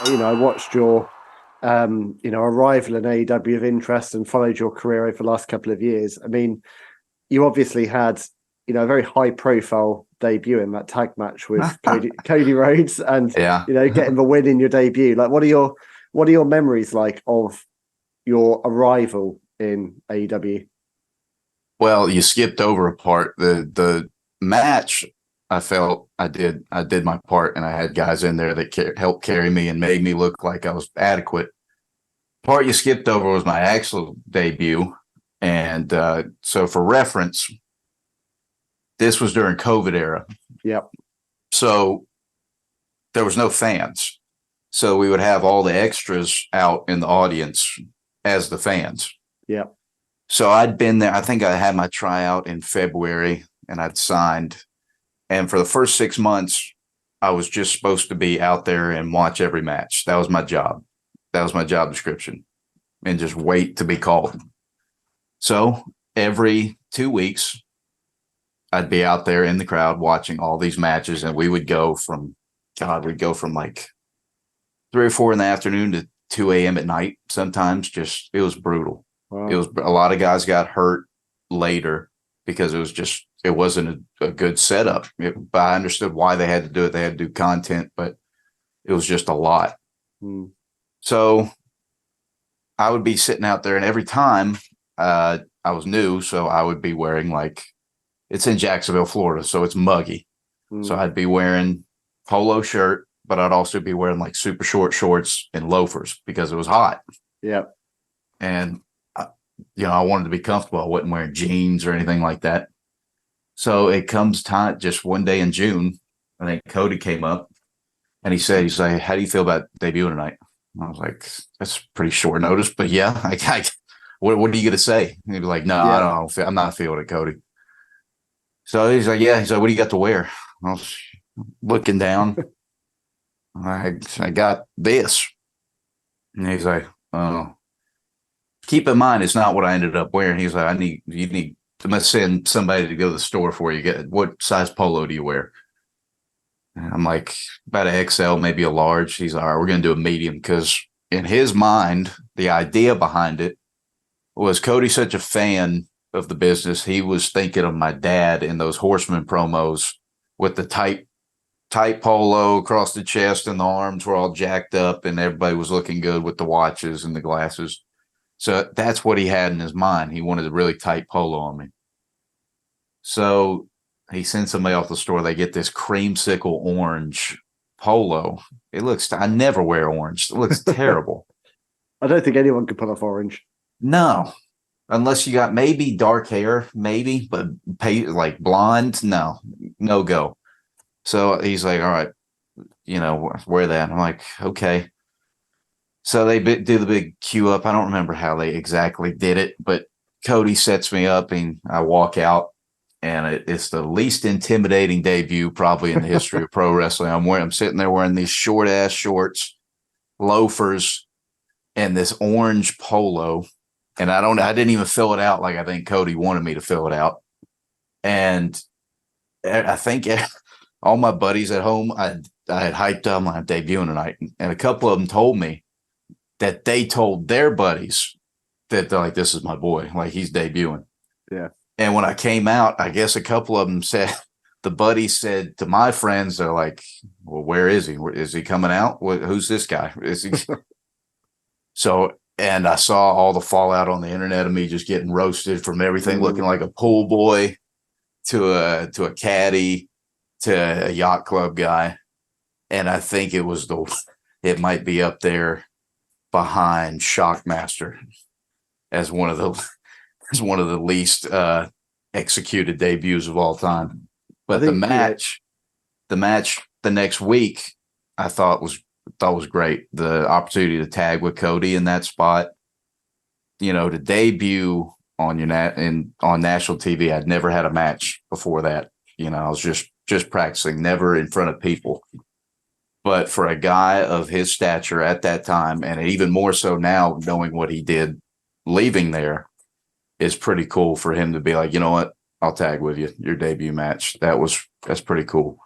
I watched your arrival in AEW of interest and followed your career over the last couple of years. I mean, you obviously had, a very high profile debut in that tag match with Cody Rhodes and, Yeah. Getting the win in your debut. Like, what are your memories like of your arrival in AEW? Well, you skipped over a part. The match, I felt I did my part, and I had guys in there that helped carry me and made me look like I was adequate. Part you skipped over was my actual debut, and so for reference, this was during COVID era. Yep. So there was no fans, so we would have all the extras out in the audience as the fans. Yep. So I'd been there. I think I had my tryout in February, and I'd signed. And for the first 6 months, I was just supposed to be out there and watch every match. That was my job. That was my job description, and just wait to be called. So every 2 weeks, I'd be out there in the crowd watching all these matches, and we'd go from like 3 or 4 in the afternoon to 2 a.m. at night. Sometimes it was brutal. Wow. It was a lot of guys got hurt later because it wasn't a good setup. But I understood why they had to do it. They had to do content, but it was just a lot. So I would be sitting out there, and every time I was new, so I would be wearing it's in Jacksonville, Florida, so it's muggy. So I'd be wearing polo shirt, but I'd also be wearing super short shorts and loafers because it was hot. Yeah. And I wanted to be comfortable. I wasn't wearing jeans or anything like that. So it comes time, just one day in June, I think Cody came up and he's like, how do you feel about debuting tonight? I was like, that's pretty short notice, but yeah, what are you going to say? And he'd be like, no, Yeah. I don't know. I'm not feeling it, Cody. So he's like, yeah. He's like, what do you got to wear? I was looking down. I got this. And he's like, oh. Keep in mind, it's not what I ended up wearing. He's like, you must send somebody to go to the store for you. What size polo do you wear? And I'm like, about an XL, maybe a large. He's like, all right, we're going to do a medium. Because in his mind, the idea behind it was Cody's such a fan of the business. He was thinking of my dad in those Horseman promos with the tight polo across the chest, and the arms were all jacked up, and everybody was looking good with the watches and the glasses. So that's what he had in his mind. He wanted a really tight polo on me. So he sends somebody off the store. They get this creamsicle orange polo. I never wear orange. It looks terrible. I don't think anyone could pull off orange. No, unless you got maybe dark hair, maybe, but blonde, no go. So he's like, all right, wear that. I'm like, okay. So they do the big queue up. I don't remember how they exactly did it, but Cody sets me up and I walk out, and it's the least intimidating debut probably in the history of pro wrestling. I'm sitting there wearing these short ass shorts, loafers, and this orange polo. And I didn't even fill it out like I think Cody wanted me to fill it out. And I think all my buddies at home, I had hyped up my debuting tonight, and a couple of them told me that they told their buddies that they're like, this is my boy, like he's debuting. Yeah. And when I came out, I guess a couple of them said, the buddies said to my friends, they're like, well, where is he? Is he coming out? Who's this guy? Is he? So, and I saw all the fallout on the internet of me just getting roasted from everything looking like a pool boy to a caddy to a yacht club guy. And I think it might be up there behind Shockmaster as one of the least executed debuts of all time. But the match the next week I thought was great. The opportunity to tag with Cody in that spot, to debut on national TV. I'd never had a match before that. I was just practicing, never in front of people. But for a guy of his stature at that time, and even more so now, knowing what he did leaving there, is pretty cool for him to be like, you know what, I'll tag with you, your debut match. That's pretty cool.